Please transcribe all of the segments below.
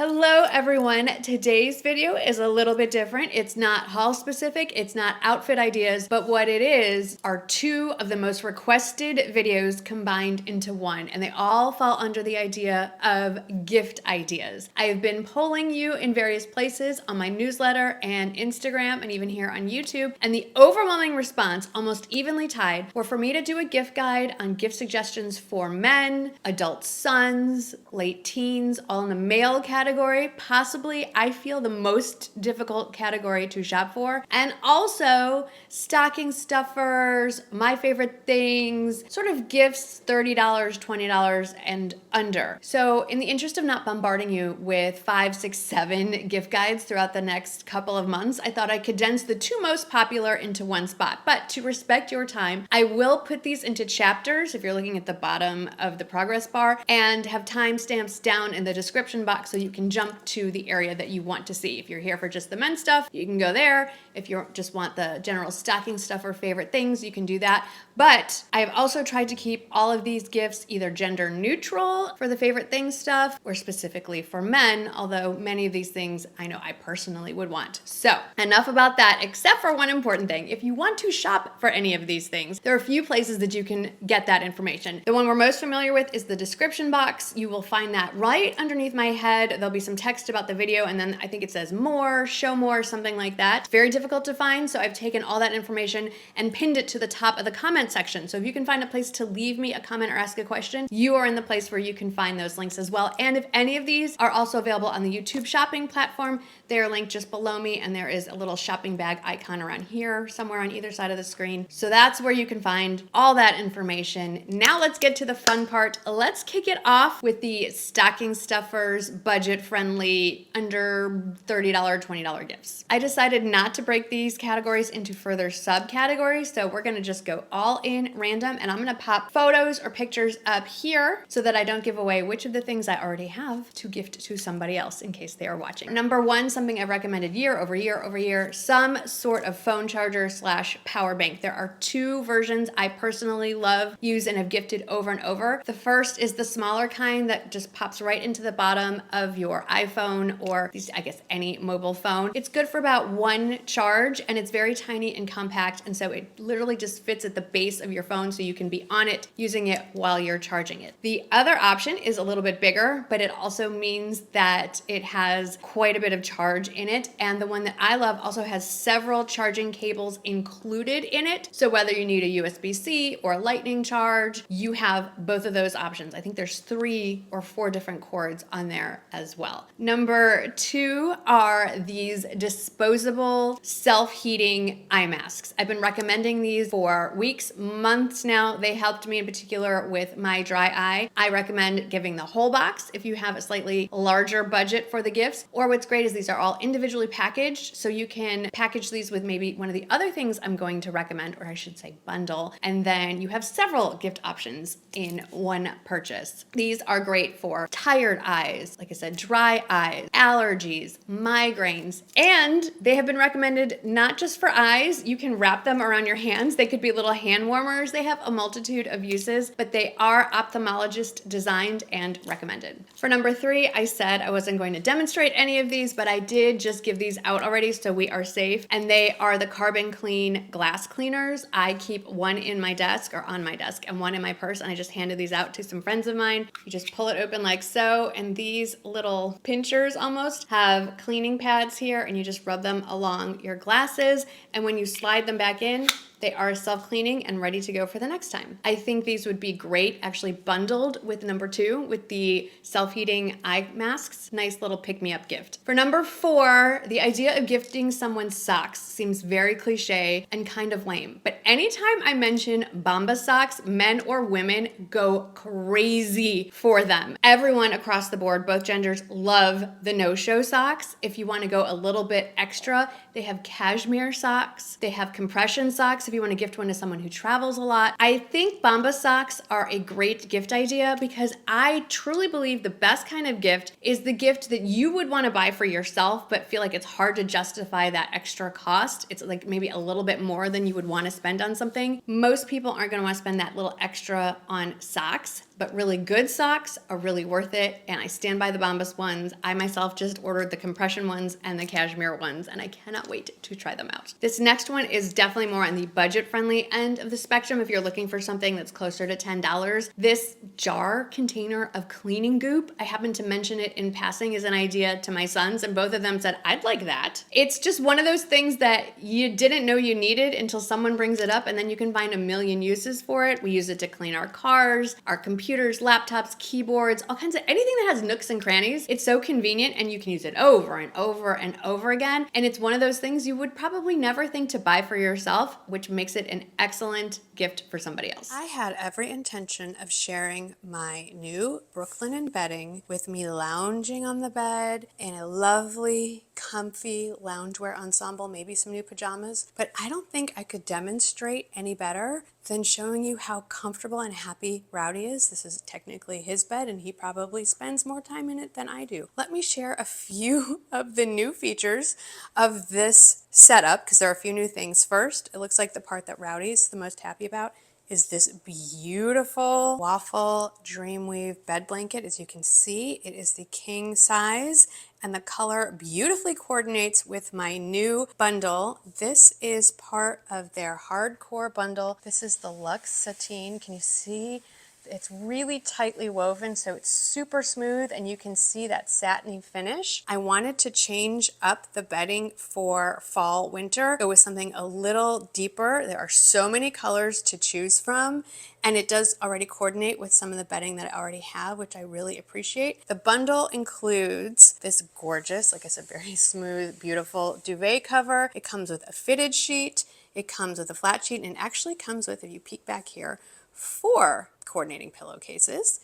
Hello everyone. Today's video is a little bit different. It's not haul specific, it's not outfit ideas, but what it is are two of the most requested videos combined into one, and they all fall under the idea of gift ideas. I have been polling you in various places on my newsletter and Instagram and even here on YouTube, and the overwhelming response, almost evenly tied, were for me to do a gift guide on gift suggestions for men, adult sons, late teens, all in the male category, possibly I feel the most difficult category to shop for, and also stocking stuffers, my favorite things, sort of gifts, $30, $20 and under. So in the interest of not bombarding you with 5, 6, 7 gift guides throughout the next couple of months, I thought I'd condense the two most popular into one spot. But to respect your time, I will put these into chapters if you're looking at the bottom of the progress bar, and have timestamps down in the description box so you can jump to the area that you want to see. If you're here for just the men's stuff, you can go there. If you just want the general stocking stuffer favorite things, you can do that. But I have also tried to keep all of these gifts either gender neutral for the favorite things stuff or specifically for men, although many of these things I know I personally would want. So enough about that, except for one important thing. If you want to shop for any of these things, there are a few places that you can get that information. The one we're most familiar with is the description box. You will find that right underneath my head. There'll be some text about the video, and then I think it says more, show more, something like that. It's very difficult to find, so I've taken all that information and pinned it to the top of the comment section. So if you can find a place to leave me a comment or ask a question, you are in the place where you can find those links as well. And if any of these are also available on the YouTube shopping platform, they are linked just below me, and there is a little shopping bag icon around here somewhere on either side of the screen. So that's where you can find all that information. Now let's get to the fun part. Let's kick it off with the stocking stuffers, budget-friendly, under $30, $20 gifts. I decided not to break these categories into further subcategories, so we're gonna just go all in random, and I'm gonna pop photos or pictures up here so that I don't give away which of the things I already have to gift to somebody else in case they are watching. Number one, something I've recommended year over year over year, some sort of phone charger / power bank. There are two versions I personally love, use, and have gifted over and over. The first is the smaller kind that just pops right into the bottom of your iPhone or I guess any mobile phone. It's good for about one charge, and it's very tiny and compact, and so it literally just fits at the base of your phone so you can be on it using it while you're charging it. The other option is a little bit bigger, but it also means that it has quite a bit of charge in it, and the one that I love also has several charging cables included in it. So whether you need a USB-C or a lightning charge, you have both of those options. I think there's 3 or 4 different cords on there as well. Number 2 are these disposable self-heating eye masks. I've been recommending these for weeks, months now. They helped me in particular with my dry eye. I recommend giving the whole box if you have a slightly larger budget for the gifts. Or what's great is these are all individually packaged, so you can package these with maybe one of the other things I'm going to recommend, or I should say bundle, and then you have several gift options in one purchase. These are great for tired eyes, like I said, dry eyes, allergies, migraines, and they have been recommended not just for eyes. You can wrap them around your hands. They could be little hand warmers. They have a multitude of uses, but they are ophthalmologist designed and recommended. For number 3, I said I wasn't going to demonstrate any of these, but I did just give these out already, so we are safe, and they are the Carbon Clean glass cleaners. I keep one in my desk or on my desk and one in my purse, and I just handed these out to some friends of mine. You just pull it open like so, and these little pinchers almost have cleaning pads here, and you just rub them along your glasses, and when you slide them back in, they are self-cleaning and ready to go for the next time. I think these would be great actually bundled with number 2 with the self-heating eye masks. Nice little pick-me-up gift. For number 4, the idea of gifting someone socks seems very cliche and kind of lame. But anytime I mention Bombas Socks, men or women go crazy for them. Everyone across the board, both genders, love the no-show socks. If you want to go a little bit extra, they have cashmere socks. They have compression socks if you want to gift one to someone who travels a lot. I think Bombas Socks are a great gift idea because I truly believe the best kind of gift is the gift that you would want to buy for yourself but feel like it's hard to justify that extra cost. It's like maybe a little bit more than you would want to spend on something. Most people aren't going to want to spend that little extra on socks. But really good socks are really worth it, and I stand by the Bombas ones. I myself just ordered the compression ones and the cashmere ones, and I cannot wait to try them out. This next one is definitely more on the budget-friendly end of the spectrum if you're looking for something that's closer to $10. This jar container of cleaning goop, I happened to mention it in passing as an idea to my sons, and both of them said, I'd like that. It's just one of those things that you didn't know you needed until someone brings it up, and then you can find a million uses for it. We use it to clean our cars, our computers, laptops, keyboards, all kinds of anything that has nooks and crannies. It's so convenient, and you can use it over and over and over again. And it's one of those things you would probably never think to buy for yourself, which makes it an excellent gift for somebody else. I had every intention of sharing my new Brooklyn bedding with me lounging on the bed in a lovely, comfy loungewear ensemble, maybe some new pajamas, but I don't think I could demonstrate any better than showing you how comfortable and happy Rowdy is. This is technically his bed, and he probably spends more time in it than I do. Let me share a few of the new features of this setup, because there are a few new things. First, it looks like the part that Rowdy's the most happy about is this beautiful waffle Dreamweave bed blanket. As you can see, it is the king size, and the color beautifully coordinates with my new bundle. This is part of their hardcore bundle. This is the Luxe Sateen. Can you see? It's really tightly woven, so it's super smooth, and you can see that satiny finish. I wanted to change up the bedding for fall, winter. Go with something a little deeper. There are so many colors to choose from, and it does already coordinate with some of the bedding that I already have, which I really appreciate. The bundle includes this gorgeous, like I said, very smooth, beautiful duvet cover. It comes with a fitted sheet. It comes with a flat sheet, and it actually comes with, if you peek back here, 4 coordinating pillowcases.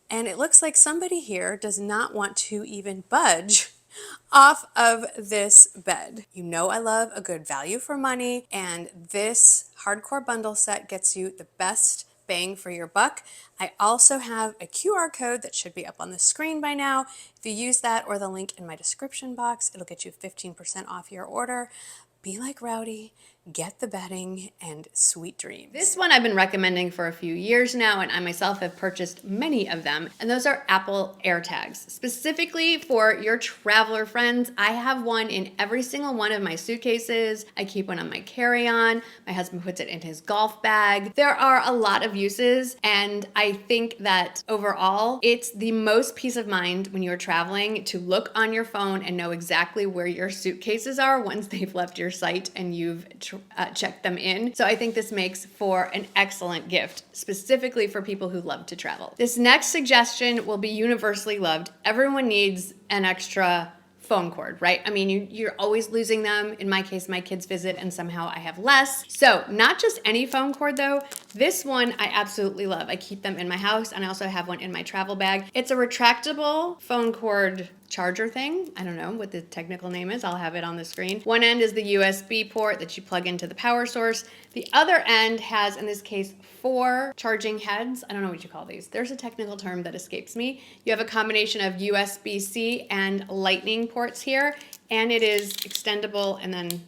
And it looks like somebody here does not want to even budge off of this bed. You know I love a good value for money, and this hardcore bundle set gets you the best bang for your buck. I also have a QR code that should be up on the screen by now. If you use that or the link in my description box, it'll get you 15% off your order. Be like Rowdy, get the bedding, and sweet dreams. This one I've been recommending for a few years now, and I myself have purchased many of them, and those are Apple AirTags. Specifically for your traveler friends, I have one in every single one of my suitcases. I keep one on my carry-on. My husband puts it in his golf bag. There are a lot of uses, and I think that overall, it's the most peace of mind when you're traveling to look on your phone and know exactly where your suitcases are once they've left your site and you've checked them in. So I think this makes for an excellent gift, specifically for people who love to travel. This next suggestion will be universally loved. Everyone needs an extra phone cord, right? I mean, you're always losing them. In my case, my kids visit and somehow I have less. So not just any phone cord though. This one I absolutely love. I keep them in my house, and I also have one in my travel bag. It's a retractable phone cord charger thing. I don't know what the technical name is. I'll have it on the screen. One end is the USB port that you plug into the power source. The other end has, in this case, 4 charging heads. I don't know what you call these. There's a technical term that escapes me. You have a combination of USB-C and lightning ports here, and it is extendable and then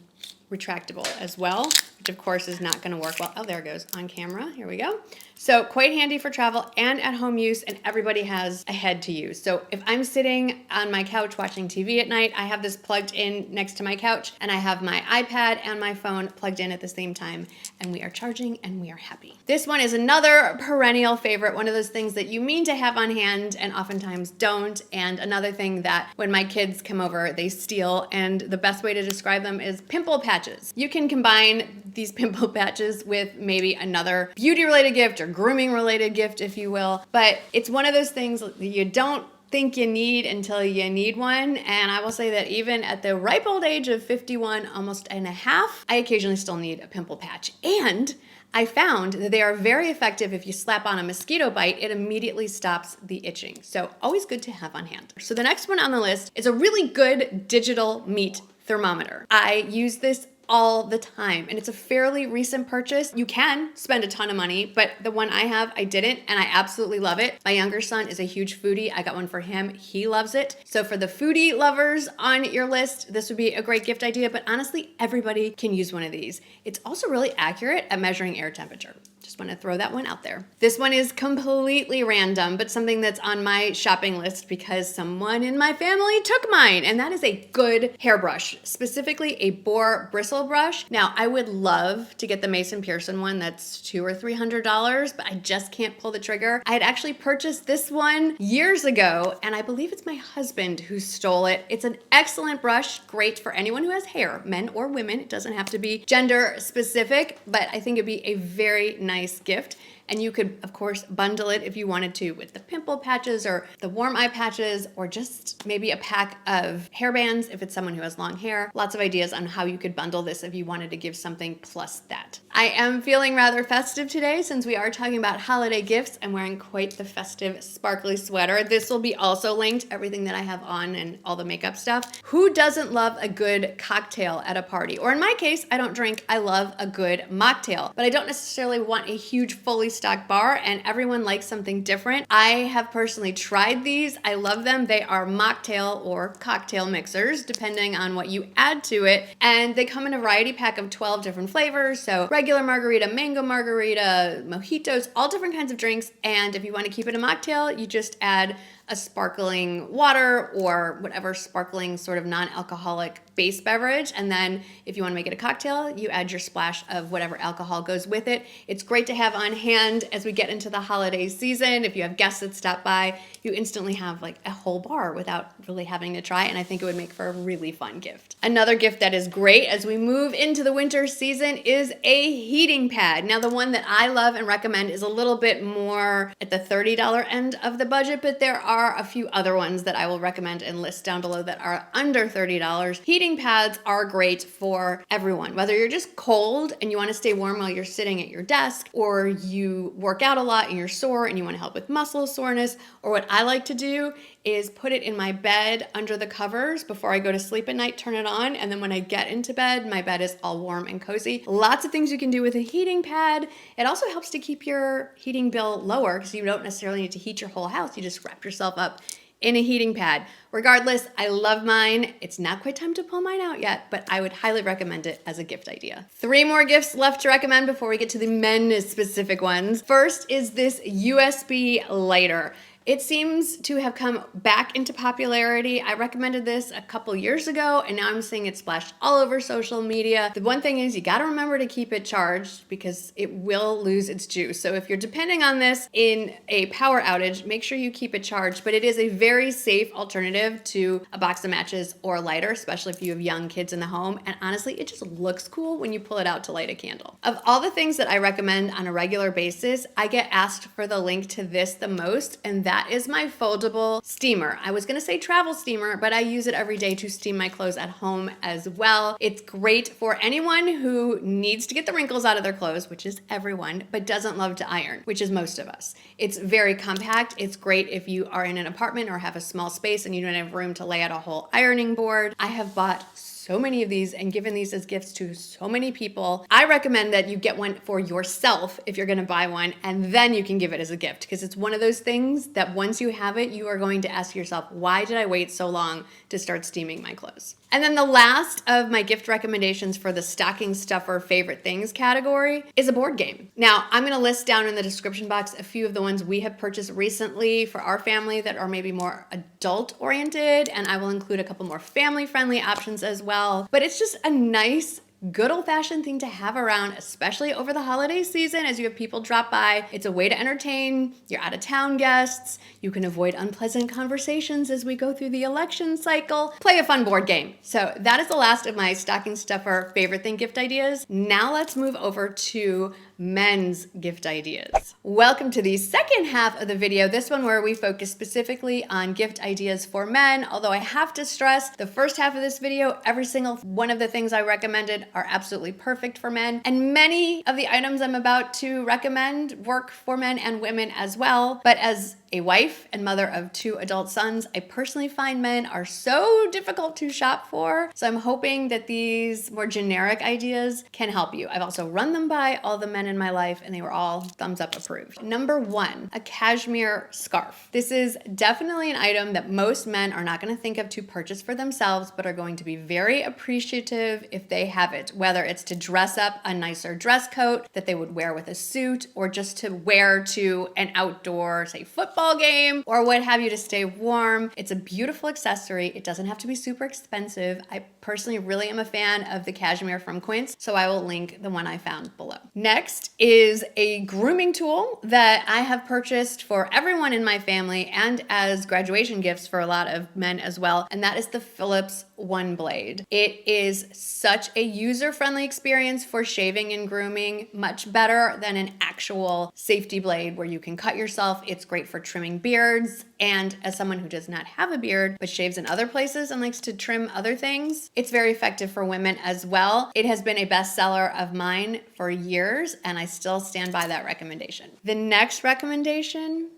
retractable as well, which of course is not going to work well. Oh, there it goes on camera. Here we go. So quite handy for travel and at home use, and everybody has a head to use. So if I'm sitting on my couch watching TV at night, I have this plugged in next to my couch, and I have my iPad and my phone plugged in at the same time, and we are charging and we are happy. This one is another perennial favorite, one of those things that you mean to have on hand and oftentimes don't, and another thing that when my kids come over, they steal, and the best way to describe them is pimple patches. You can combine these pimple patches with maybe another beauty-related gift or grooming-related gift, if you will, but it's one of those things that you don't think you need until you need one. And I will say that even at the ripe old age of 51, almost and a half, I occasionally still need a pimple patch. And I found that they are very effective. If you slap on a mosquito bite, it immediately stops the itching. So always good to have on hand. So the next one on the list is a really good digital meat thermometer. I use this all the time, and it's a fairly recent purchase. You can spend a ton of money, but the one I have, I didn't, and I absolutely love it. My younger son is a huge foodie. I got one for him. He loves it. So for the foodie lovers on your list, this would be a great gift idea, but honestly, everybody can use one of these. It's also really accurate at measuring air temperature. Just want to throw that one out there. This one is completely random, but something that's on my shopping list because someone in my family took mine, and that is a good hairbrush, specifically a Boar bristle brush. Now, I would love to get the Mason Pearson one that's $200 or $300, but I just can't pull the trigger. I had actually purchased this one years ago, and I believe it's my husband who stole it. It's an excellent brush, great for anyone who has hair, men or women. It doesn't have to be gender specific, but I think it'd be a very nice gift. And you could, of course, bundle it if you wanted to with the pimple patches or the warm eye patches, or just maybe a pack of hairbands if it's someone who has long hair. Lots of ideas on how you could bundle this if you wanted to give something plus that. I am feeling rather festive today since we are talking about holiday gifts. I'm wearing quite the festive sparkly sweater. This will be also linked, everything that I have on and all the makeup stuff. Who doesn't love a good cocktail at a party? Or in my case, I don't drink, I love a good mocktail, but I don't necessarily want a huge fully stock bar, and everyone likes something different. I have personally tried these. I love them. They are mocktail or cocktail mixers, depending on what you add to it. And they come in a variety pack of 12 different flavors. So regular margarita, mango margarita, mojitos, all different kinds of drinks. And if you want to keep it a mocktail, you just add a sparkling water or whatever sparkling sort of non-alcoholic base beverage. And then if you want to make it a cocktail, you add your splash of whatever alcohol goes with it. It's great to have on hand as we get into the holiday season. If you have guests that stop by, you instantly have like a whole bar without really having to try. And I think it would make for a really fun gift. Another gift that is great as we move into the winter season is a heating pad. Now, the one that I love and recommend is a little bit more at the $30 end of the budget, but there are a few other ones that I will recommend and list down below that are under $30. Heating pads are great for everyone, whether you're just cold and you want to stay warm while you're sitting at your desk, or you work out a lot and you're sore and you want to help with muscle soreness, or what I like to do is put it in my bed under the covers before I go to sleep at night, turn it on, and then when I get into bed, my bed is all warm and cozy. Lots of things you can do with a heating pad. It also helps to keep your heating bill lower because you don't necessarily need to heat your whole house. You just wrap yourself up in a heating pad. Regardless, I love mine. It's not quite time to pull mine out yet, but I would highly recommend it as a gift idea. 3 more gifts left to recommend before we get to the men's specific ones. First is this USB lighter. It seems to have come back into popularity. I recommended this a couple years ago, and now I'm seeing it splashed all over social media. The one thing is you gotta remember to keep it charged because it will lose its juice. So if you're depending on this in a power outage, make sure you keep it charged, but it is a very safe alternative to a box of matches or a lighter, especially if you have young kids in the home. And honestly, it just looks cool when you pull it out to light a candle. Of all the things that I recommend on a regular basis, I get asked for the link to this the most, and that is my foldable steamer. I was gonna say travel steamer, but I use it every day to steam my clothes at home as well. It's great for anyone who needs to get the wrinkles out of their clothes, which is everyone, but doesn't love to iron, which is most of us. It's very compact. It's great if you are in an apartment or have a small space and you don't have room to lay out a whole ironing board. I have bought so many of these and given these as gifts to so many people. I recommend that you get one for yourself if you're gonna buy one, and then you can give it as a gift, because it's one of those things that once you have it, you are going to ask yourself, why did I wait so long to start steaming my clothes? And then the last of my gift recommendations for the stocking stuffer favorite things category is a board game. Now, I'm gonna list down in the description box a few of the ones we have purchased recently for our family that are maybe more adult oriented, and I will include a couple more family friendly options as well. But it's just a nice, good old-fashioned thing to have around, especially over the holiday season as you have people drop by. It's a way to entertain your out-of-town guests. You can avoid unpleasant conversations as we go through the election cycle. Play a fun board game. So that is the last of my stocking stuffer favorite thing gift ideas. Now let's move over to men's gift ideas. Welcome to the second half of the video, this one where we focus specifically on gift ideas for men, although I have to stress the first half of this video, every single one of the things I recommended are absolutely perfect for men, and many of the items I'm about to recommend work for men and women as well. But as a wife and mother of 2 adult sons, I personally find men are so difficult to shop for, so I'm hoping that these more generic ideas can help you. I've also run them by all the men in my life and they were all thumbs up approved. Number 1, a cashmere scarf. This is definitely an item that most men are not going to think of to purchase for themselves, but are going to be very appreciative if they have it, whether it's to dress up a nicer dress coat that they would wear with a suit, or just to wear to an outdoor, say, football game, or what have you, to stay warm. It's a beautiful accessory. It doesn't have to be super expensive. I personally really am a fan of the cashmere from Quince, so I will link the one I found below. Next is a grooming tool that I have purchased for everyone in my family and as graduation gifts for a lot of men as well, and that is the Philips One Blade. It is such a user-friendly experience for shaving and grooming, much better than an actual safety blade where you can cut yourself. It's great for trimming beards, and as someone who does not have a beard but shaves in other places and likes to trim other things, it's very effective for women as well. It has been a bestseller of mine for years, and I still stand by that recommendation. The next recommendation,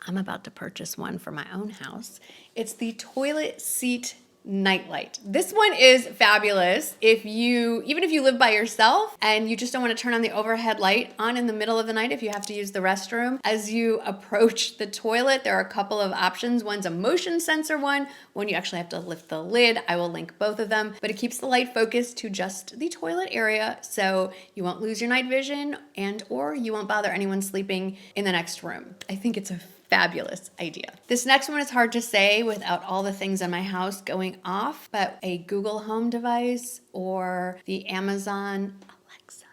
I'm about to purchase one for my own house. It's the toilet seat nightlight. This one is fabulous even if you live by yourself and you just don't want to turn on the overhead light on in the middle of the night if you have to use the restroom. As you approach the toilet, there are a couple of options. One's a motion sensor one you actually have to lift the lid. I will link both of them, but it keeps the light focused to just the toilet area, so you won't lose your night vision or you won't bother anyone sleeping in the next room. I think it's a fabulous idea. This next one is hard to say without all the things in my house going off, but a Google Home device or the Amazon Alexa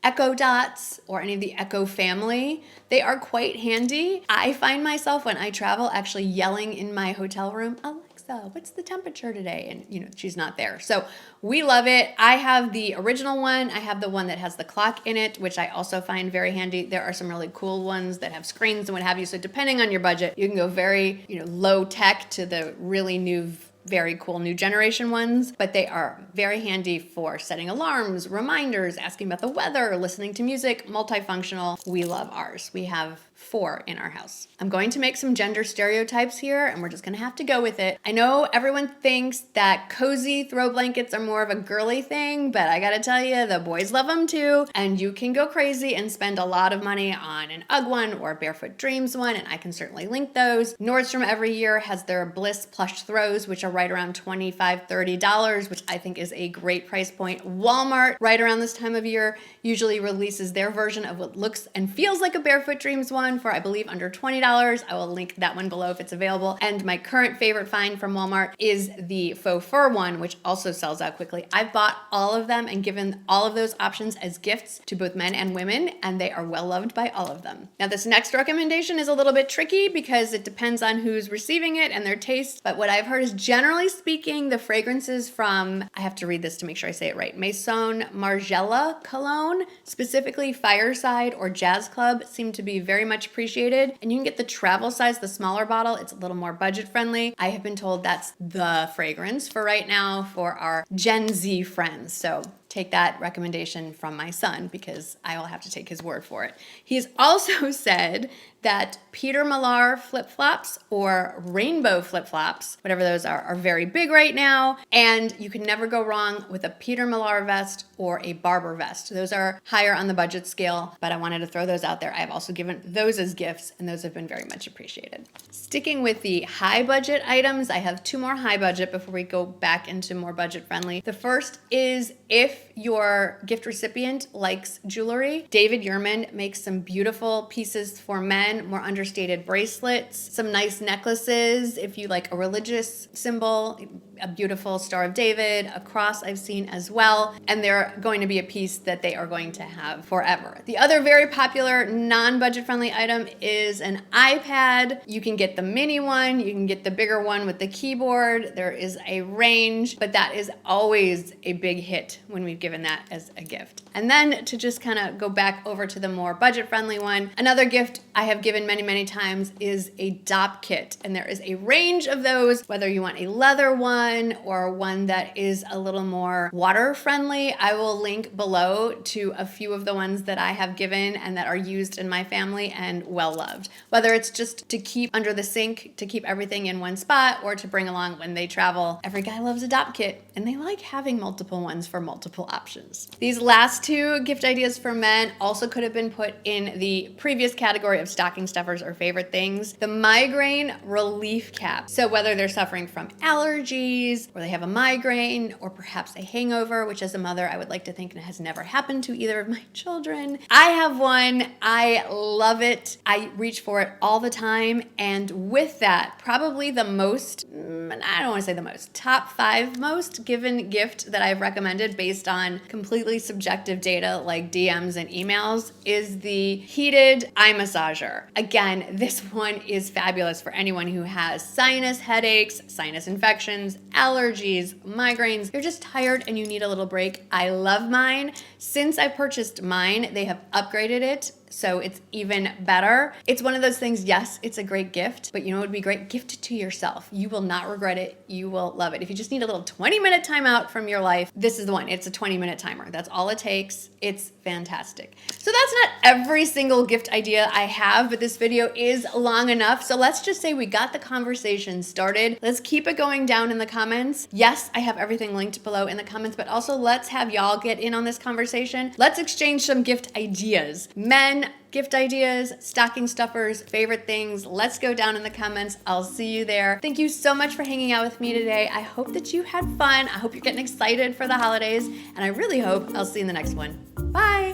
Echo Dots or any of the Echo family, they are quite handy. I find myself when I travel actually yelling in my hotel room, Alexa, what's the temperature today? And she's not there. So we love it. I have the original one. I have the one that has the clock in it, which I also find very handy. There are some really cool ones that have screens and what have you. So depending on your budget, you can go very, low tech to the really new, very cool new generation ones, but they are very handy for setting alarms, reminders, asking about the weather, listening to music, multifunctional. We love ours. We have 4 in our house. I'm going to make some gender stereotypes here, and we're just gonna have to go with it. I know everyone thinks that cozy throw blankets are more of a girly thing, but I gotta tell you, the boys love them too, and you can go crazy and spend a lot of money on an UGG one or a Barefoot Dreams one, and I can certainly link those. Nordstrom every year has their Bliss plush throws, which are right around $25, $30, which I think is a great price point. Walmart, right around this time of year, usually releases their version of what looks and feels like a Barefoot Dreams one for, I believe, under $20. I will link that one below if it's available. And my current favorite find from Walmart is the faux fur one, which also sells out quickly. I've bought all of them and given all of those options as gifts to both men and women, and they are well loved by all of them. Now, this next recommendation is a little bit tricky because it depends on who's receiving it and their taste, but what I've heard is, generally speaking, the fragrances from, I have to read this to make sure I say it right, Maison Margiela cologne, specifically Fireside or Jazz Club, seem to be very much appreciated. And you can get the travel size, the smaller bottle. It's a little more budget friendly. I have been told that's the fragrance for right now for our Gen Z friends. So take that recommendation from my son because I will have to take his word for it. He's also said that Peter Millar flip-flops or rainbow flip-flops, whatever those are very big right now. And you can never go wrong with a Peter Millar vest or a Barber vest. Those are higher on the budget scale, but I wanted to throw those out there. I've also given those as gifts, and those have been very much appreciated. Sticking with the high budget items, I have 2 more high budget before we go back into more budget friendly. The first is, if your gift recipient likes jewelry, David Yurman makes some beautiful pieces for men, more understated bracelets, some nice necklaces. If you like a religious symbol, a beautiful Star of David, a cross I've seen as well, and they're going to be a piece that they are going to have forever. The other very popular non-budget friendly item is an iPad. You can get the mini one, you can get the bigger one with the keyboard. There is a range, but that is always a big hit when we've given that as a gift. And then to just kind of go back over to the more budget friendly one, another gift I have given many, many times is a DOP kit. And there is a range of those, whether you want a leather one or one that is a little more water friendly. I will link below to a few of the ones that I have given and that are used in my family and well loved. Whether it's just to keep under the sink, to keep everything in one spot, or to bring along when they travel. Every guy loves a DOP kit, and they like having multiple ones for multiple multiple options. These last two gift ideas for men also could have been put in the previous category of stocking stuffers or favorite things. The migraine relief cap. So whether they're suffering from allergies or they have a migraine or perhaps a hangover, which as a mother, I would like to think has never happened to either of my children. I have one. I love it. I reach for it all the time. And with that, probably the most, I don't want to say the most, top 5 most given gift that I've recommended based on completely subjective data like DMs and emails is the heated eye massager. Again, this one is fabulous for anyone who has sinus headaches, sinus infections, allergies, migraines. You're just tired and you need a little break. I love mine. Since I purchased mine, they have upgraded it, so it's even better. It's one of those things, yes, it's a great gift, but you know what would be great? Gift it to yourself. You will not regret it. You will love it. If you just need a little 20-minute timeout from your life, this is the one. It's a 20-minute timer. That's all it takes. It's fantastic. So that's not every single gift idea I have, but this video is long enough. So let's just say we got the conversation started. Let's keep it going down in the comments. Yes, I have everything linked below in the comments, but also let's have y'all get in on this conversation. Let's exchange some gift ideas. Men, gift ideas, stocking stuffers, favorite things. Let's go down in the comments. I'll see you there. Thank you so much for hanging out with me today. I hope that you had fun. I hope you're getting excited for the holidays, and I really hope I'll see you in the next one. Bye.